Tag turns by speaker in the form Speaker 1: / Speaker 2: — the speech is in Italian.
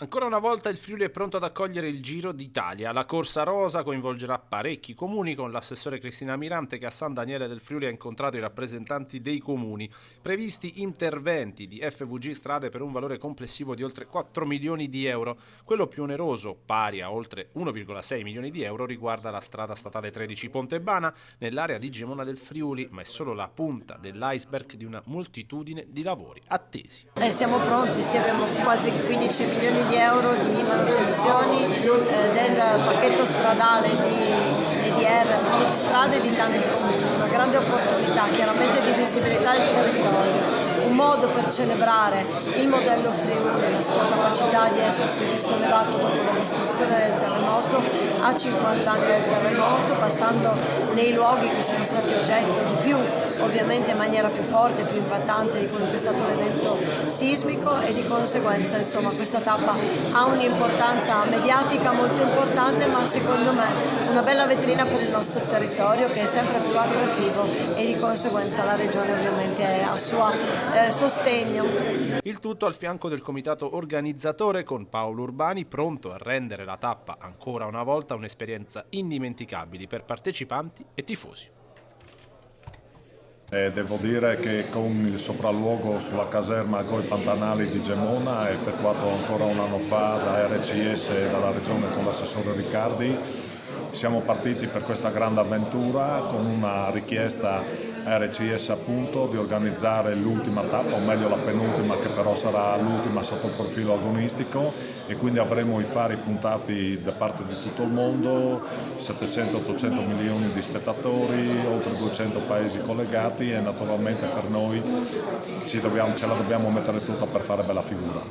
Speaker 1: Ancora una volta il Friuli è pronto ad accogliere il Giro d'Italia. La corsa rosa coinvolgerà parecchi comuni, con l'assessore Cristina Mirante che a San Daniele del Friuli ha incontrato i rappresentanti dei comuni. Previsti interventi di FVG Strade per un valore complessivo di oltre 4 milioni di euro. Quello più oneroso, pari a oltre 1,6 milioni di euro, riguarda la strada statale 13 Pontebana nell'area di Gemona del Friuli, ma è solo la punta dell'iceberg di una moltitudine di lavori attesi.
Speaker 2: Siamo pronti, sì, abbiamo quasi 15 milioni di euro di manutenzioni del pacchetto stradale di EDR, FVG Strade di tanti comuni, una grande opportunità chiaramente di visibilità del territorio, un modo per celebrare il modello Friuli, la sua capacità di essersi risollevato dopo la distruzione del terremoto a 50 anni del terremoto, passando nei luoghi che sono stati oggetto di più, ovviamente in maniera più forte, più impattante di quello che è stato l'evento sismico, e di conseguenza insomma questa tappa ha un'importanza mediatica molto importante, ma secondo me una bella vetrina per il nostro territorio, che è sempre più attrattivo, e di conseguenza la regione ovviamente è a suo sostegno.
Speaker 1: Il tutto al fianco del comitato organizzatore, con Paolo Urbani pronto a rendere la tappa ancora una volta un'esperienza indimenticabile per partecipanti e tifosi.
Speaker 3: Devo dire che con il sopralluogo sulla caserma Goi Pantanali di Gemona, effettuato ancora un anno fa da RCS e dalla Regione con l'assessore Riccardi, siamo partiti per questa grande avventura con una richiesta a RCS appunto di organizzare l'ultima tappa, o meglio la penultima, che però sarà l'ultima sotto il profilo agonistico, e quindi avremo i fari puntati da parte di tutto il mondo, 700-800 milioni di spettatori, oltre 200 paesi collegati, e naturalmente per noi ce la dobbiamo mettere tutta per fare bella figura.